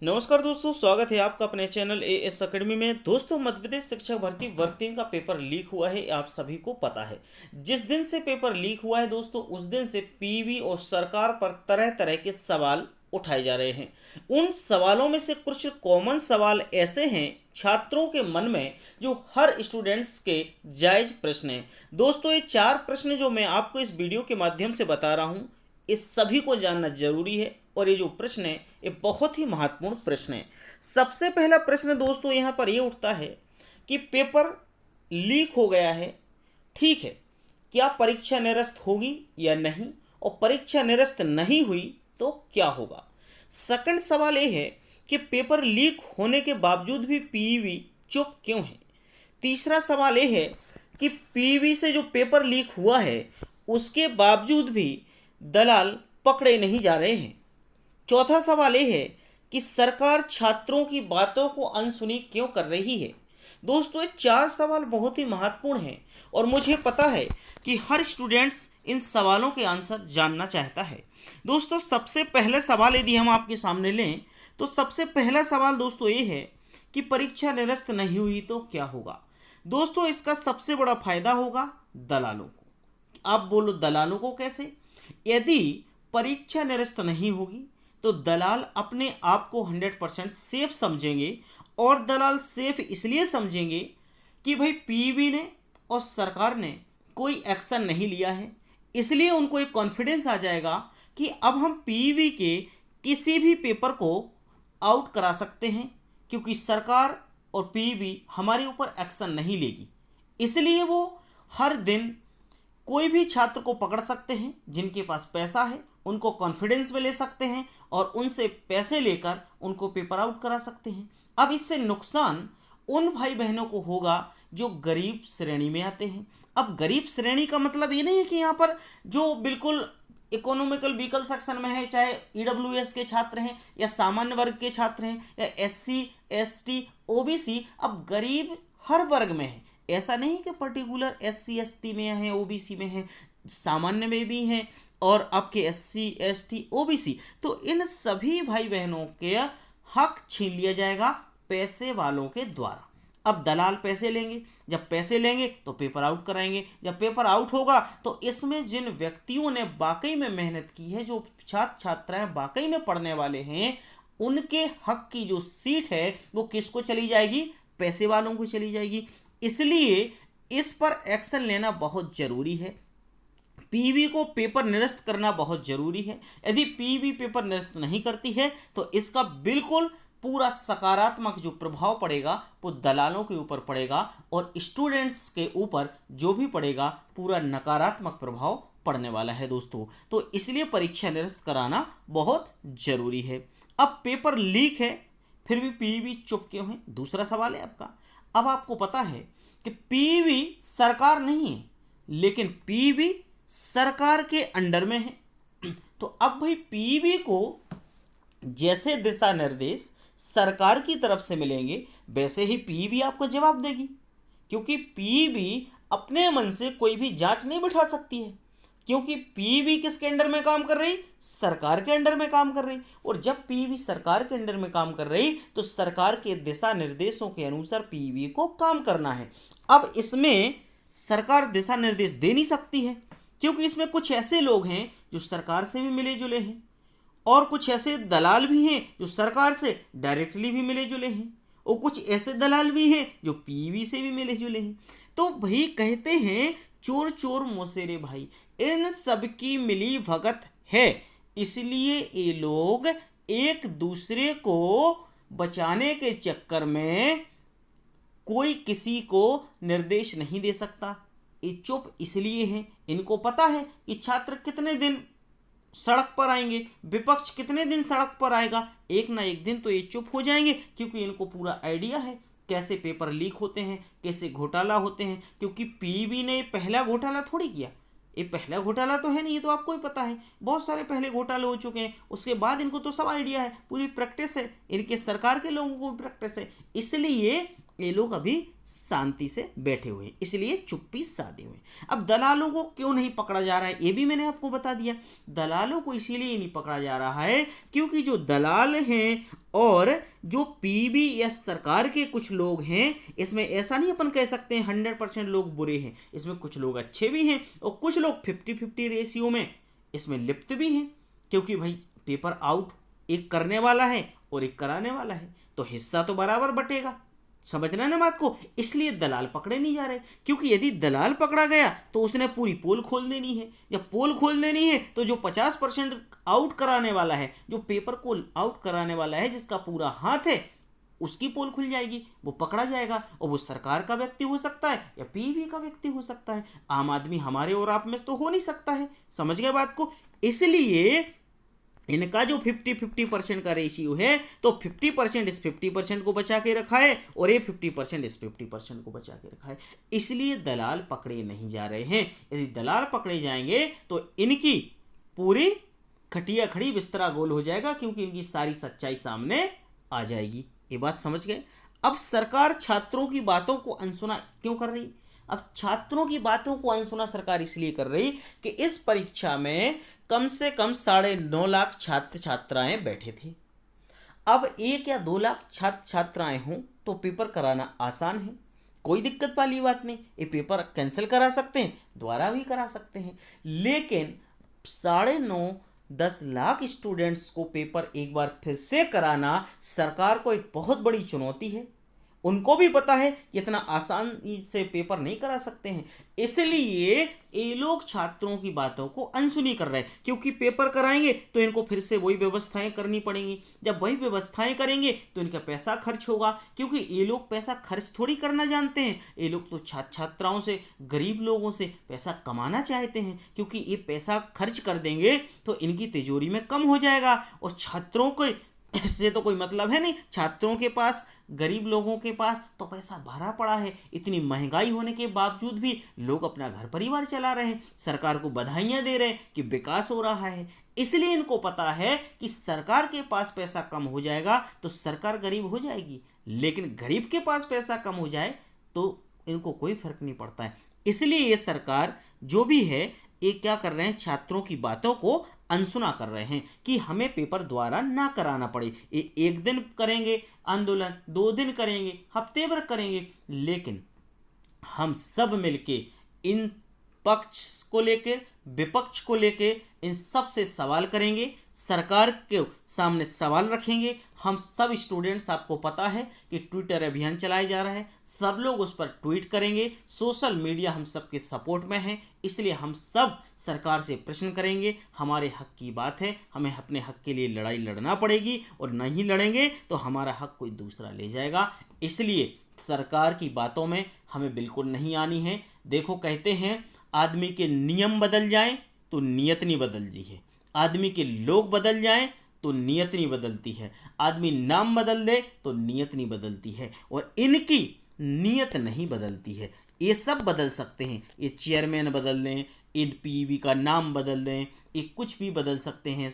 नमस्कार दोस्तों, स्वागत है आपका अपने चैनल एएस अकेडमी में। दोस्तों, मध्य प्रदेश शिक्षक भर्ती वर्ग 3 का पेपर लीक हुआ है, आप सभी को पता है। जिस दिन से पेपर लीक हुआ है दोस्तों, उस दिन से पीवी और सरकार पर तरह तरह के सवाल उठाए जा रहे हैं। उन सवालों में से कुछ कॉमन सवाल ऐसे हैं छात्रों के मन में, जो हर स्टूडेंट्स के जायज प्रश्न हैं। दोस्तों, ये 4 प्रश्न जो मैं आपको इस वीडियो के माध्यम से बता रहा हूँ, इस सभी को जानना जरूरी है। और ये जो प्रश्न है, ये बहुत ही महत्वपूर्ण प्रश्न है। सबसे पहला प्रश्न दोस्तों यहाँ पर ये उठता है कि पेपर लीक हो गया है, ठीक है, क्या परीक्षा निरस्त होगी या नहीं, और परीक्षा निरस्त नहीं हुई तो क्या होगा। सेकंड सवाल ये है कि पेपर लीक होने के बावजूद भी पीईबी चुप क्यों है। तीसरा सवाल ये है कि पीईबी से जो पेपर लीक हुआ है, उसके बावजूद भी दलाल पकड़े नहीं जा रहे हैं। चौथा सवाल यह है कि सरकार छात्रों की बातों को अनसुनी क्यों कर रही है। दोस्तों, ये 4 सवाल बहुत ही महत्वपूर्ण हैं और मुझे पता है कि हर स्टूडेंट्स इन सवालों के आंसर जानना चाहता है। दोस्तों, सबसे पहले सवाल यदि हम आपके सामने लें तो सबसे पहला सवाल दोस्तों ये है कि परीक्षा निरस्त नहीं हुई तो क्या होगा। दोस्तों, इसका सबसे बड़ा फायदा होगा दलालों को। आप बोलो दलालों को कैसे। यदि परीक्षा निरस्त नहीं होगी तो दलाल अपने आप को 100% सेफ समझेंगे। और दलाल सेफ इसलिए समझेंगे कि भाई पीईबी ने और सरकार ने कोई एक्शन नहीं लिया है, इसलिए उनको एक कॉन्फिडेंस आ जाएगा कि अब हम पीईबी के किसी भी पेपर को आउट करा सकते हैं, क्योंकि सरकार और पीईबी हमारे ऊपर एक्शन नहीं लेगी। इसलिए वो हर दिन कोई भी छात्र को पकड़ सकते हैं, जिनके पास पैसा है उनको कॉन्फिडेंस में ले सकते हैं और उनसे पैसे लेकर उनको पेपर आउट करा सकते हैं। अब इससे नुकसान उन भाई बहनों को होगा जो गरीब श्रेणी में आते हैं। अब गरीब श्रेणी का मतलब ये नहीं है कि यहाँ पर जो बिल्कुल इकोनॉमिकल वीकल सेक्शन में है, चाहे ईडब्ल्यूएस के छात्र हैं या सामान्य वर्ग के छात्र हैं या एससी एसटी ओबीसी, अब गरीब हर वर्ग में है। ऐसा नहीं कि पर्टिकुलर एससी एसटी में है, ओबीसी में है, सामान्य में भी हैं और आपके एससी एसटी ओबीसी। तो इन सभी भाई बहनों के हक छीन लिया जाएगा पैसे वालों के द्वारा। अब दलाल पैसे लेंगे, जब पैसे लेंगे तो पेपर आउट कराएंगे। जब पेपर आउट होगा तो इसमें जिन व्यक्तियों ने वाकई में मेहनत की है, जो छात्र छात्राएं वाकई में पढ़ने वाले हैं, उनके हक की जो सीट है वो किसको चली जाएगी, पैसे वालों को चली जाएगी। इसलिए इस पर एक्शन लेना बहुत जरूरी है। पीवी को पेपर निरस्त करना बहुत जरूरी है। यदि पीवी पेपर निरस्त नहीं करती है तो इसका बिल्कुल पूरा सकारात्मक जो प्रभाव पड़ेगा वो दलालों के ऊपर पड़ेगा और स्टूडेंट्स के ऊपर जो भी पड़ेगा पूरा नकारात्मक प्रभाव पड़ने वाला है दोस्तों। तो इसलिए परीक्षा निरस्त कराना बहुत जरूरी है। अब पेपर लीक है फिर भी पीवी चुप क्यों है, दूसरा सवाल है आपका। अब आपको पता है कि पीवी सरकार नहीं है, लेकिन पीवी सरकार के अंडर में है। तो अब भाई पीईबी को जैसे दिशा निर्देश सरकार की तरफ से मिलेंगे, वैसे ही पीईबी आपको जवाब देगी, क्योंकि पीईबी अपने मन से कोई भी जांच नहीं बिठा सकती है, क्योंकि पीईबी किसके अंडर में काम कर रही, सरकार के अंडर में काम कर रही। और जब पीईबी सरकार के अंडर में काम कर रही तो सरकार के दिशा निर्देशों के अनुसार पीईबी को काम करना है। अब इसमें सरकार दिशा निर्देश दे नहीं सकती है, क्योंकि इसमें कुछ ऐसे लोग हैं जो सरकार से भी मिले जुले हैं और कुछ ऐसे दलाल भी हैं जो सरकार से डायरेक्टली भी मिले जुले हैं और कुछ ऐसे दलाल भी हैं जो पीवी से भी मिले जुले हैं। तो भाई कहते हैं चोर चोर मौसेरे भाई, इन सब की मिली भगत है। इसलिए ये लोग एक दूसरे को बचाने के चक्कर में कोई किसी को निर्देश नहीं दे सकता। ये चुप इसलिए हैं, इनको पता है कि छात्र कितने दिन सड़क पर आएंगे, विपक्ष कितने दिन सड़क पर आएगा, एक ना एक दिन तो ये चुप हो जाएंगे, क्योंकि इनको पूरा आइडिया है कैसे पेपर लीक होते हैं, कैसे घोटाला होते हैं। क्योंकि पीईबी ने पहला घोटाला थोड़ी किया, ये पहला घोटाला तो है नहीं, ये तो आपको ही पता है, बहुत सारे पहले घोटाले हो चुके हैं। उसके बाद इनको तो सब आइडिया है, पूरी प्रैक्टिस है, इनके सरकार के लोगों को भी प्रैक्टिस है। इसलिए ये लोग अभी शांति से बैठे हुए हैं, इसलिए चुप्पी साधे हुए हैं। अब दलालों को क्यों नहीं पकड़ा जा रहा है ये भी मैंने आपको बता दिया। दलालों को इसीलिए नहीं पकड़ा जा रहा है क्योंकि जो दलाल हैं और जो पीबी या सरकार के कुछ लोग हैं, इसमें ऐसा नहीं अपन कह सकते हैं 100% लोग बुरे हैं, इसमें कुछ लोग अच्छे भी हैं और कुछ लोग 50-50 रेशियो में इसमें लिप्त भी हैं। क्योंकि भाई पेपर आउट एक करने वाला है और एक कराने वाला है, तो हिस्सा तो बराबर बटेगा। समझना ना बात को, इसलिए दलाल पकड़े नहीं जा रहे। क्योंकि यदि दलाल पकड़ा गया तो उसने पूरी पोल खोल देनी है। जब पोल खोल देनी है तो जो 50% आउट कराने वाला है, जो पेपर को आउट कराने वाला है, जिसका पूरा हाथ है, उसकी पोल खुल जाएगी, वो पकड़ा जाएगा। और वो सरकार का व्यक्ति हो सकता है या पीबी का व्यक्ति हो सकता है, आम आदमी हमारे और आप में तो हो नहीं सकता है। समझ गए बात को। इसलिए इनका जो 50-50% का रेशियो है, तो 50% इस 50% को बचा के रखा है और ये 50% इस 50% को बचा के रखा है। इसलिए दलाल पकड़े नहीं जा रहे हैं। यदि दलाल पकड़े जाएंगे तो इनकी पूरी खटिया खड़ी बिस्तरा गोल हो जाएगा, क्योंकि इनकी सारी सच्चाई सामने आ जाएगी। ये बात समझ गए। अब सरकार छात्रों की बातों को अनसुना क्यों कर रही? अब छात्रों की बातों को अनसुना सरकार इसलिए कर रही कि इस परीक्षा में कम से कम 9.5 लाख छात्र छात्राएं बैठे थे। अब 1 या 2 लाख छात्र छात्राएं हों तो पेपर कराना आसान है, कोई दिक्कत वाली बात नहीं। ये पेपर कैंसिल करा सकते हैं, दोबारा भी करा सकते हैं। लेकिन 9.5-10 लाख स्टूडेंट्स को पेपर एक बार फिर से कराना सरकार को एक बहुत बड़ी चुनौती है। उनको भी पता है कि इतना आसानी से पेपर नहीं करा सकते हैं, इसलिए ये लोग छात्रों की बातों को अनसुनी कर रहे हैं। क्योंकि पेपर कराएंगे तो इनको फिर से वही व्यवस्थाएं करनी पड़ेंगी। जब वही व्यवस्थाएं करेंगे तो इनका पैसा खर्च होगा, क्योंकि ये लोग पैसा खर्च थोड़ी करना जानते हैं। ये लोग तो छात्राओं से, गरीब लोगों से पैसा कमाना चाहते हैं, क्योंकि ये पैसा खर्च कर देंगे तो इनकी तिजोरी में कम हो जाएगा। और छात्रों को इससे तो कोई मतलब है नहीं। छात्रों के पास, गरीब लोगों के पास तो पैसा भरा पड़ा है। इतनी महंगाई होने के बावजूद भी लोग अपना घर परिवार चला रहे हैं, सरकार को बधाइयां दे रहे हैं कि विकास हो रहा है। इसलिए इनको पता है कि सरकार के पास पैसा कम हो जाएगा तो सरकार गरीब हो जाएगी, लेकिन गरीब के पास पैसा कम हो जाए तो इनको कोई फर्क नहीं पड़ता है। इसलिए ये सरकार जो भी है, ये क्या कर रहे हैं, छात्रों की बातों को अनसुना कर रहे हैं कि हमें पेपर द्वारा ना कराना पड़े। ये 1 दिन करेंगे आंदोलन, 2 दिन करेंगे, हफ्ते भर करेंगे, लेकिन हम सब मिलके इन पक्ष को लेकर, विपक्ष को लेकर इन सब से सवाल करेंगे, सरकार के सामने सवाल रखेंगे। हम सब स्टूडेंट्स, आपको पता है कि ट्विटर अभियान चलाया जा रहा है, सब लोग उस पर ट्वीट करेंगे। सोशल मीडिया हम सब के सपोर्ट में है, इसलिए हम सब सरकार से प्रश्न करेंगे। हमारे हक की बात है, हमें अपने हक के लिए लड़ाई लड़ना पड़ेगी, और नहीं लड़ेंगे तो हमारा हक कोई दूसरा ले जाएगा। इसलिए सरकार की बातों में हमें बिल्कुल नहीं आनी है। देखो, कहते हैं आदमी के नियम बदल जाएं तो नियत नहीं बदलती है, आदमी के लोग बदल जाएं तो नियत नहीं बदलती है, आदमी नाम बदल दे तो नियत नहीं बदलती है, और इनकी नियत नहीं बदलती है। ये सब बदल सकते हैं, ये चेयरमैन बदल लें, इन पीवी का नाम बदल दें, ये कुछ भी बदल सकते हैं,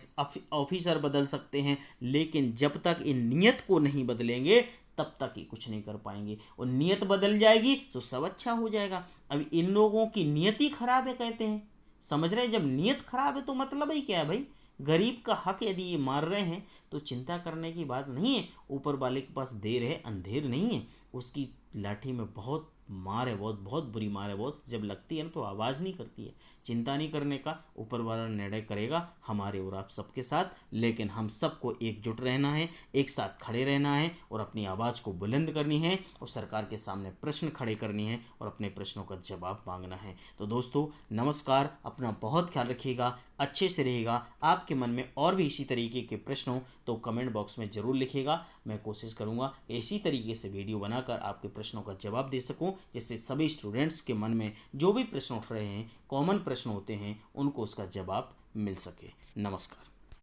ऑफिसर बदल सकते हैं, लेकिन जब तक इन नियत को नहीं बदलेंगे तब तक ये कुछ नहीं कर पाएंगे। और नियत बदल जाएगी तो सब अच्छा हो जाएगा। अब इन लोगों की नियति खराब है कहते हैं, समझ रहे हैं। जब नियत खराब है तो मतलब ही क्या है भाई? गरीब का हक यदि ये मार रहे हैं तो चिंता करने की बात नहीं है। ऊपर वाले के पास देर है अंधेर नहीं है, उसकी लाठी में बहुत मार है, बहुत बुरी मार है। बहुत जब लगती है ना तो आवाज़ नहीं करती है। चिंता नहीं करने का, ऊपर वाला निर्णय करेगा हमारे और आप सबके साथ। लेकिन हम सबको एकजुट रहना है, एक साथ खड़े रहना है, और अपनी आवाज़ को बुलंद करनी है, और सरकार के सामने प्रश्न खड़े करनी है, और अपने प्रश्नों का जवाब मांगना है। तो दोस्तों नमस्कार, अपना बहुत ख्याल रखिएगा, अच्छे से रहिएगा। आपके मन में और भी इसी तरीके के प्रश्न हो तो कमेंट बॉक्स में ज़रूर लिखिएगा। मैं कोशिश करूँगा इसी तरीके से वीडियो बनाकर आपके प्रश्नों का जवाब दे सकूँ, जिससे सभी स्टूडेंट्स के मन में जो भी प्रश्न उठ रहे हैं, कॉमन प्रश्न होते हैं, उनको उसका जवाब मिल सके। नमस्कार।